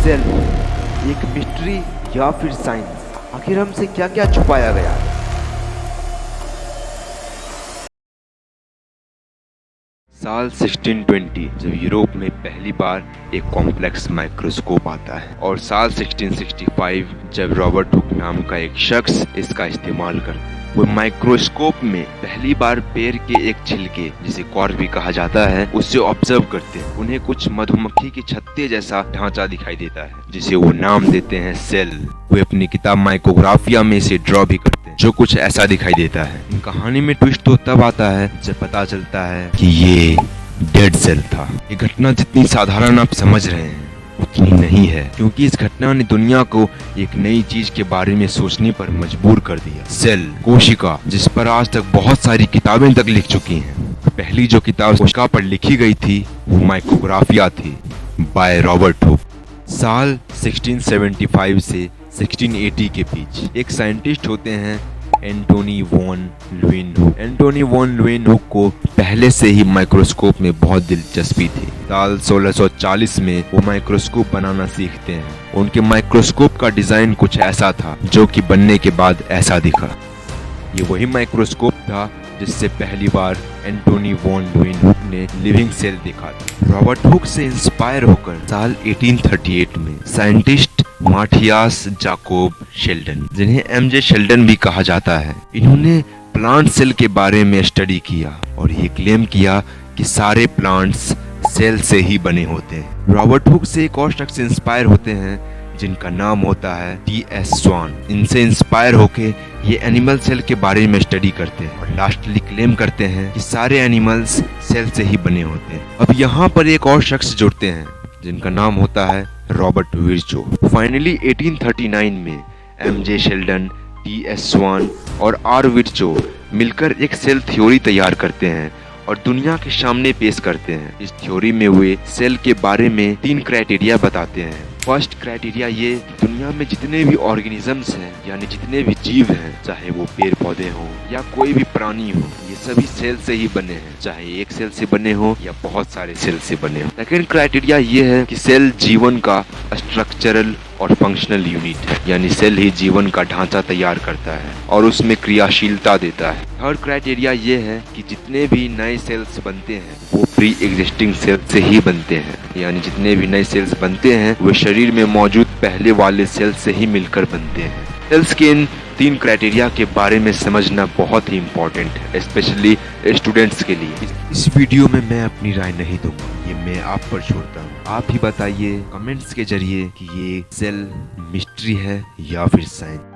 Cell एक mystery या फिर साइंस? आखिर हमसे क्या क्या छुपाया गया है? साल 1620 जब यूरोप में पहली बार एक कॉम्प्लेक्स माइक्रोस्कोप आता है और साल 1665 जब रॉबर्ट हुक नाम का एक शख्स इसका इस्तेमाल करता है। वो माइक्रोस्कोप में पहली बार पेड़ के एक छिलके, जिसे कॉर्क भी कहा जाता है, उससे ऑब्जर्व करते हैं। उन्हें कुछ मधुमक्खी के छत्ते जैसा ढांचा दिखाई देता है जिसे वो नाम देते हैं सेल। वे अपनी किताब माइक्रोग्राफिया में इसे ड्रॉ भी करते हैं, जो कुछ ऐसा दिखाई देता है। कहानी में ट्विस्ट तो तब आता है जब पता चलता है कि ये डेड सेल था। ये घटना जितनी साधारण आप समझ रहे हैं उतनी नहीं है, क्योंकि इस घटना ने दुनिया को एक नई चीज के बारे में सोचने पर मजबूर कर दिया। सेल, कोशिका, जिस पर आज तक बहुत सारी किताबें तक लिख चुकी हैं। पहली जो किताब कोशिका पर लिखी गई थी वो माइक्रोग्राफिया थी बाय रॉबर्ट हुक। साल 1675 से 1680 के बीच एक साइंटिस्ट होते हैं Antony von Leeuwenhoek. Antony von Leeuwenhoek को पहले से ही माइक्रोस्कोप में बहुत दिलचस्पी थी। साल 1640 में वो माइक्रोस्कोप बनाना सीखते हैं। उनके माइक्रोस्कोप का डिजाइन कुछ ऐसा था जो कि बनने के बाद ऐसा दिखा। ये वही माइक्रोस्कोप था जिससे पहली बार एंटोनी वॉन ल्यूवेनहुक ने लिविंग सेल देखा था। रॉबर्ट हुक से इंस्पायर होकर साल 1838 में साइंटिस्ट माथियास जाकोब शेल्डन, जिन्हें एमजे शेल्डन भी कहा जाता है, इन्होंने प्लांट सेल के बारे में स्टडी किया और ये क्लेम किया कि सारे प्लांट्स सेल से ही बने होते हैं। रॉबर्ट हुक से एक और शख्स इंस्पायर होते हैं जिनका नाम होता है टी.एस. स्वान। इनसे इंस्पायर होके ये एनिमल सेल के बारे में स्टडी करते हैं और लास्टली क्लेम करते हैं कि सारे एनिमल्स सेल से ही बने होते हैं। अब यहाँ पर एक और शख्स जुड़ते हैं जिनका नाम होता है रॉबर्ट विर्चो। फाइनली 1839 में एमजे शेल्डन, टी.एस. स्वान और आर विर्चो मिलकर एक सेल थ्योरी तैयार करते हैं और दुनिया के सामने पेश करते हैं। इस थ्योरी में वे सेल के बारे में 3 क्राइटेरिया बताते हैं। फर्स्ट क्राइटेरिया ये, दुनिया में जितने भी ऑर्गेनिजम्स हैं, यानी जितने भी जीव हैं, चाहे वो पेड़ पौधे हों या कोई भी प्राणी हो, ये सभी सेल से ही बने हैं, चाहे एक सेल से बने हो या बहुत सारे सेल से बने हो। सेकंड क्राइटेरिया ये है कि सेल जीवन का स्ट्रक्चरल और फंक्शनल यूनिट है, यानी सेल ही जीवन का ढांचा तैयार करता है और उसमें क्रियाशीलता देता है। थर्ड क्राइटेरिया ये है कि जितने भी नए सेल्स बनते हैं वो प्री एग्जिस्टिंग सेल से ही बनते हैं, यानी जितने भी नए सेल्स बनते हैं वो शरीर में मौजूद पहले वाले सेल से ही मिलकर बनते हैं। सेल्स के इन 3 क्राइटेरिया के बारे में समझना बहुत ही इम्पोर्टेंट है, स्पेशली स्टूडेंट्स के लिए। इस वीडियो में मैं अपनी राय नहीं दूंगा, ये मैं आप पर छोड़ता हूँ। आप ही बताइए कमेंट्स के जरिए कि ये सेल मिस्ट्री है या फिर साइंस।